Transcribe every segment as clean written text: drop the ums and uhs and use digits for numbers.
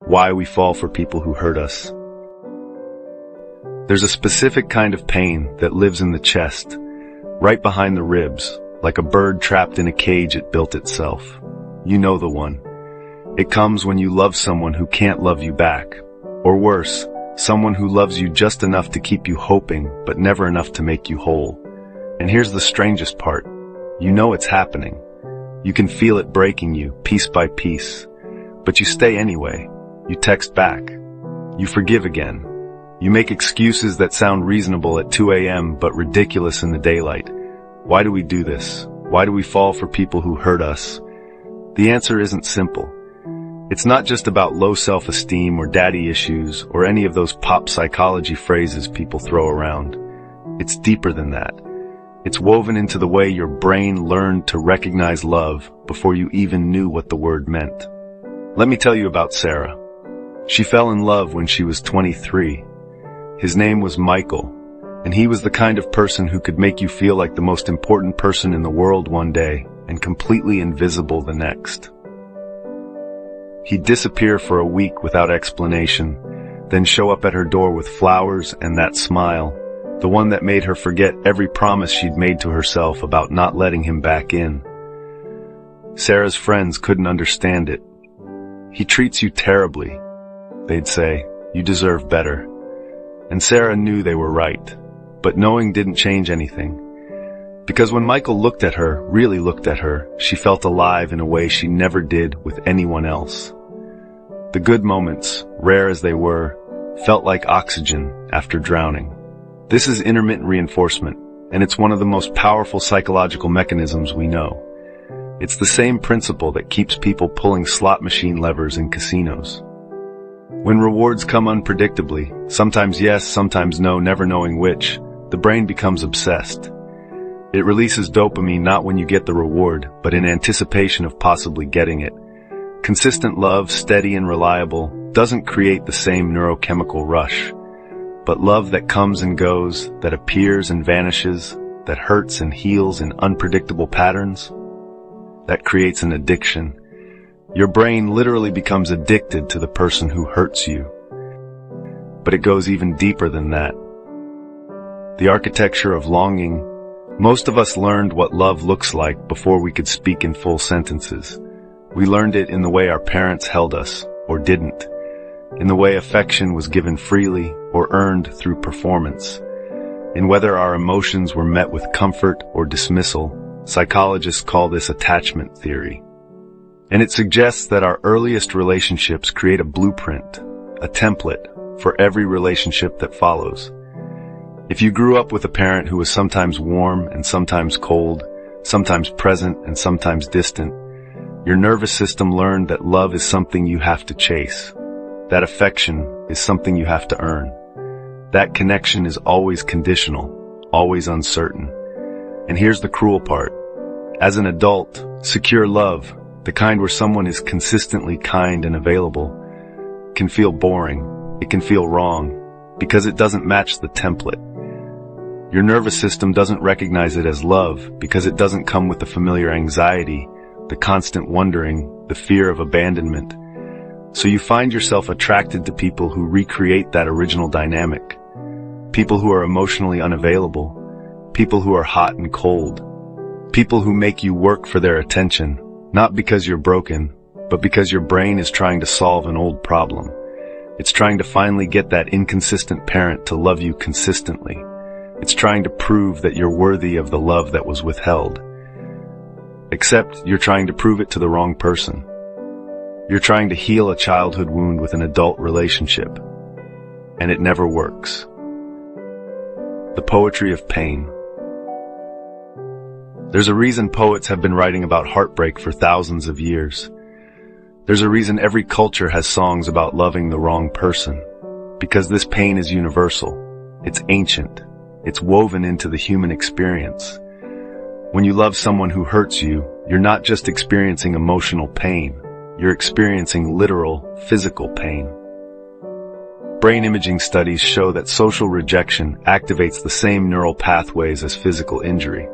why we fall for people who hurt us. There's a specific kind of pain that lives in the chest, right behind the ribs, like a bird trapped in a cage it built itself. You know the one. It comes when you love someone who can't love you back. Or worse, someone who loves you just enough to keep you hoping, but never enough to make you whole. And here's the strangest part. You know it's happening. You can feel it breaking you, piece by piece. But you stay anyway. You text back. You forgive again. You make excuses that sound reasonable at 2 a.m. but ridiculous in the daylight. Why do we do this? Why do we fall for people who hurt us? The answer isn't simple. It's not just about low self-esteem or daddy issues or any of those pop psychology phrases people throw around. It's deeper than that. It's woven into the way your brain learned to recognize love before you even knew what the word meant. Let me tell you about Sarah. She fell in love when she was 23. His name was Michael, and he was the kind of person who could make you feel like the most important person in the world one day and completely invisible the next. He'd disappear for a week without explanation, then show up at her door with flowers and that smile, the one that made her forget every promise she'd made to herself about not letting him back in. Sarah's friends couldn't understand it. "He treats you terribly," they'd say. "You deserve better." And Sarah knew they were right, but knowing didn't change anything. Because when Michael looked at her, really looked at her, she felt alive in a way she never did with anyone else. The good moments, rare as they were, felt like oxygen after drowning. This is intermittent reinforcement, and it's one of the most powerful psychological mechanisms we know. It's the same principle that keeps people pulling slot machine levers in casinos. When rewards come unpredictably, sometimes yes, sometimes no, never knowing which, the brain becomes obsessed. It releases dopamine not when you get the reward, but in anticipation of possibly getting it. Consistent love, steady and reliable, doesn't create the same neurochemical rush. But love that comes and goes, that appears and vanishes, that hurts and heals in unpredictable patterns, that creates an addiction. Your brain literally becomes addicted to the person who hurts you. But it goes even deeper than that. The architecture of longing. Most of us learned what love looks like before we could speak in full sentences. We learned it in the way our parents held us, or didn't, in the way affection was given freely or earned through performance, in whether our emotions were met with comfort or dismissal. Psychologists call this attachment theory. And it suggests that our earliest relationships create a blueprint, a template, for every relationship that follows. If you grew up with a parent who was sometimes warm and sometimes cold, sometimes present and sometimes distant, your nervous system learned that love is something you have to chase. That affection is something you have to earn. That connection is always conditional, always uncertain. And here's the cruel part. As an adult, secure love, the kind where someone is consistently kind and available, can feel boring. It can feel wrong, because it doesn't match the template. Your nervous system doesn't recognize it as love because it doesn't come with the familiar anxiety, the constant wondering, the fear of abandonment. So you find yourself attracted to people who recreate that original dynamic. People who are emotionally unavailable. People who are hot and cold. People who make you work for their attention, not because you're broken, but because your brain is trying to solve an old problem. It's trying to finally get that inconsistent parent to love you consistently. It's trying to prove that you're worthy of the love that was withheld. Except you're trying to prove it to the wrong person. You're trying to heal a childhood wound with an adult relationship. And it never works. The poetry of pain. There's a reason poets have been writing about heartbreak for thousands of years. There's a reason every culture has songs about loving the wrong person. Because this pain is universal. It's ancient. It's woven into the human experience. When you love someone who hurts you, you're not just experiencing emotional pain. You're experiencing literal, physical pain. Brain imaging studies show that social rejection activates the same neural pathways as physical injury.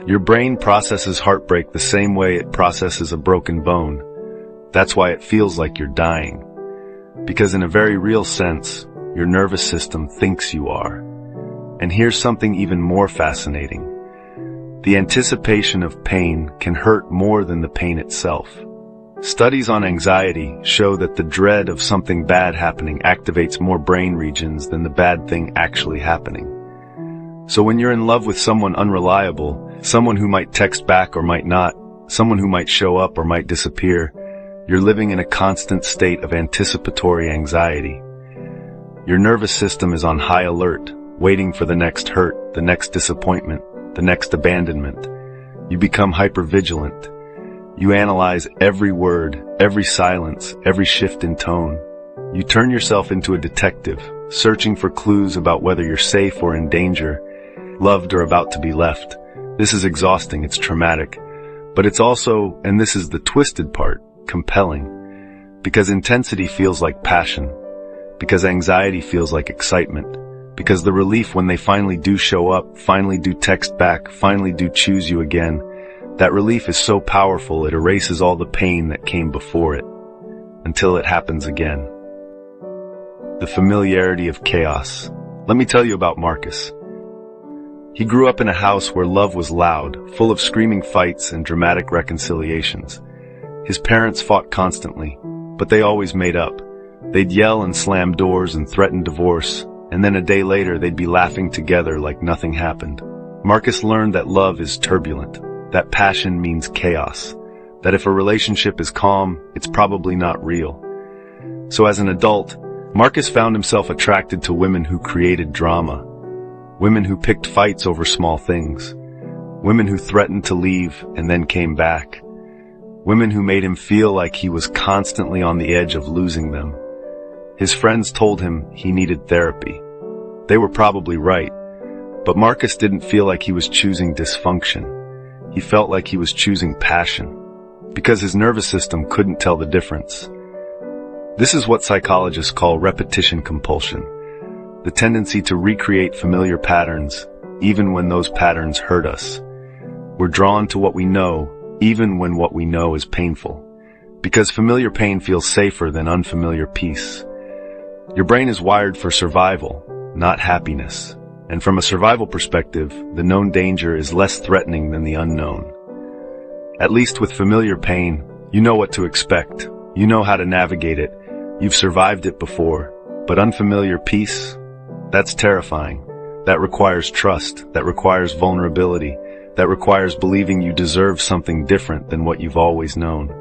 Your brain processes heartbreak the same way it processes a broken bone. That's why it feels like you're dying. Because in a very real sense, your nervous system thinks you are. And here's something even more fascinating. The anticipation of pain can hurt more than the pain itself. Studies on anxiety show that the dread of something bad happening activates more brain regions than the bad thing actually happening. So when you're in love with someone unreliable, someone who might text back or might not, someone who might show up or might disappear, you're living in a constant state of anticipatory anxiety. Your nervous system is on high alert, waiting for the next hurt, the next disappointment, the next abandonment. You become hypervigilant. You analyze every word, every silence, every shift in tone. You turn yourself into a detective, searching for clues about whether you're safe or in danger, loved or about to be left. This is exhausting, it's traumatic, but it's also, and this is the twisted part, compelling. Because intensity feels like passion. Because anxiety feels like excitement. Because the relief when they finally do show up, finally do text back, finally do choose you again, that relief is so powerful it erases all the pain that came before it, until it happens again. The familiarity of chaos. Let me tell you about Marcus. He grew up in a house where love was loud, full of screaming fights and dramatic reconciliations. His parents fought constantly, but they always made up. They'd yell and slam doors and threaten divorce, and then a day later they'd be laughing together like nothing happened. Marcus learned that love is turbulent, that passion means chaos, that if a relationship is calm, it's probably not real. So as an adult, Marcus found himself attracted to women who created drama, women who picked fights over small things, women who threatened to leave and then came back, women who made him feel like he was constantly on the edge of losing them. His friends told him he needed therapy. They were probably right, but Marcus didn't feel like he was choosing dysfunction. He felt like he was choosing passion, because his nervous system couldn't tell the difference. This is what psychologists call repetition compulsion, the tendency to recreate familiar patterns, even when those patterns hurt us. We're drawn to what we know, even when what we know is painful, because familiar pain feels safer than unfamiliar peace. Your brain is wired for survival, not happiness. And from a survival perspective, the known danger is less threatening than the unknown. At least with familiar pain, you know what to expect. You know how to navigate it. You've survived it before. But unfamiliar peace? That's terrifying. That requires trust. That requires vulnerability. That requires believing you deserve something different than what you've always known.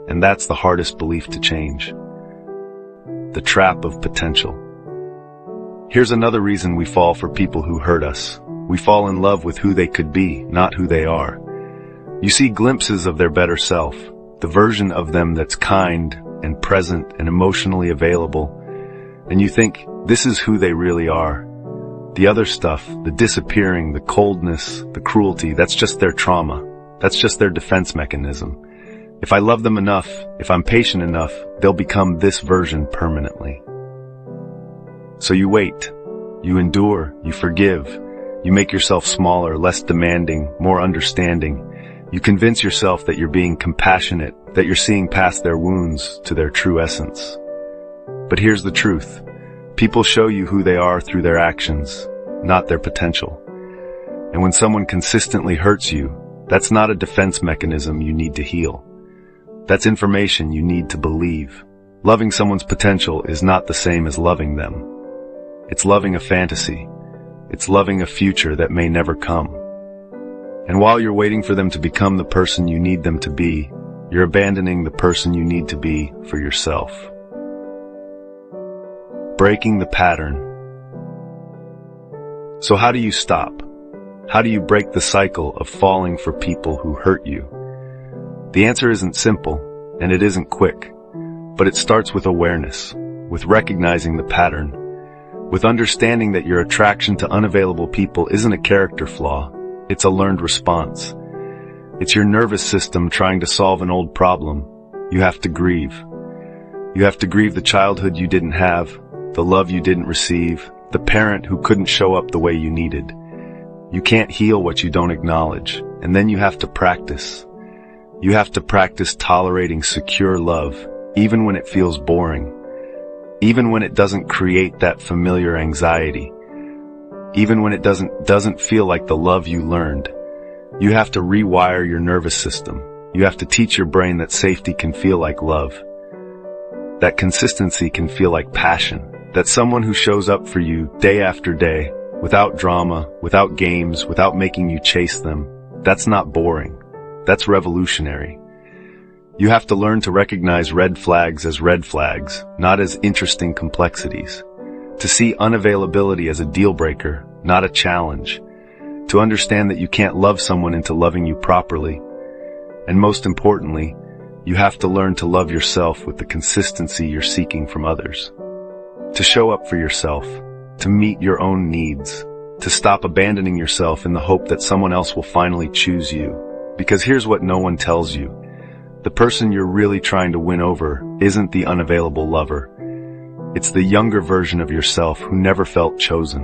And that's the hardest belief to change. The trap of potential. Here's another reason we fall for people who hurt us. We fall in love with who they could be, not who they are. You see glimpses of their better self, the version of them that's kind and present and emotionally available, and you think, this is who they really are. The other stuff, the disappearing, the coldness, the cruelty, that's just their trauma. That's just their defense mechanism. If I love them enough, if I'm patient enough, they'll become this version permanently. So you wait, you endure, you forgive, you make yourself smaller, less demanding, more understanding. You convince yourself that you're being compassionate, that you're seeing past their wounds to their true essence. But here's the truth. People show you who they are through their actions, not their potential. And when someone consistently hurts you, that's not a defense mechanism you need to heal. That's information you need to believe. Loving someone's potential is not the same as loving them. It's loving a fantasy. It's loving a future that may never come. And while you're waiting for them to become the person you need them to be, you're abandoning the person you need to be for yourself. Breaking the pattern. So how do you stop? How do you break the cycle of falling for people who hurt you? The answer isn't simple, and it isn't quick, but it starts with awareness, with recognizing the pattern, with understanding that your attraction to unavailable people isn't a character flaw, it's a learned response. It's your nervous system trying to solve an old problem. You have to grieve. You have to grieve the childhood you didn't have, the love you didn't receive, the parent who couldn't show up the way you needed. You can't heal what you don't acknowledge, and then you have to practice. You have to practice tolerating secure love, even when it feels boring. even when it doesn't create that familiar anxiety, even when it doesn't feel like the love you learned. You have to rewire your nervous system. You have to teach your brain that safety can feel like love, that consistency can feel like passion, that someone who shows up for you day after day, without drama, without games, without making you chase them, that's not boring. That's revolutionary. You have to learn to recognize red flags as red flags, not as interesting complexities. To see unavailability as a deal breaker, not a challenge. To understand that you can't love someone into loving you properly. And most importantly, you have to learn to love yourself with the consistency you're seeking from others. To show up for yourself, to meet your own needs, to stop abandoning yourself in the hope that someone else will finally choose you. Because here's what no one tells you. The person you're really trying to win over isn't the unavailable lover. It's the younger version of yourself who never felt chosen,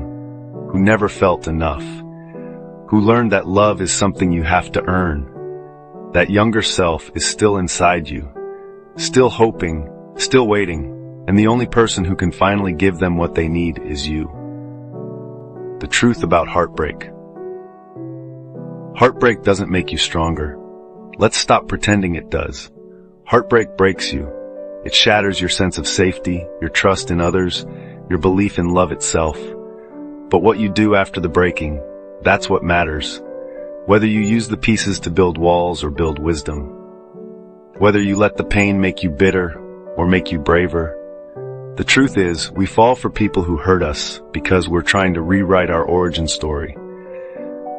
who never felt enough, who learned that love is something you have to earn. That younger self is still inside you, still hoping, still waiting, and the only person who can finally give them what they need is you. The truth about heartbreak. Heartbreak doesn't make you stronger. Let's stop pretending it does. Heartbreak breaks you. It shatters your sense of safety, your trust in others, your belief in love itself. But what you do after the breaking, that's what matters. Whether you use the pieces to build walls or build wisdom. Whether you let the pain make you bitter or make you braver. The truth is, we fall for people who hurt us because we're trying to rewrite our origin story.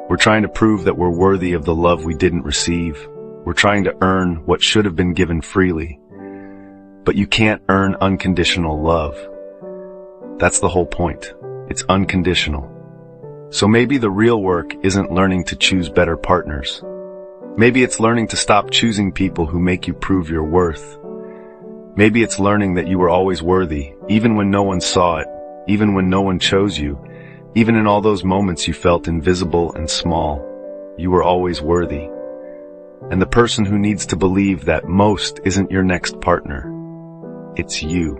We're trying to prove that we're worthy of the love we didn't receive. We're trying to earn what should have been given freely. But you can't earn unconditional love. That's the whole point. It's unconditional. So maybe the real work isn't learning to choose better partners. Maybe it's learning to stop choosing people who make you prove your worth. Maybe it's learning that you were always worthy, even when no one saw it, even when no one chose you, even in all those moments you felt invisible and small. You were always worthy. And the person who needs to believe that most isn't your next partner. It's you.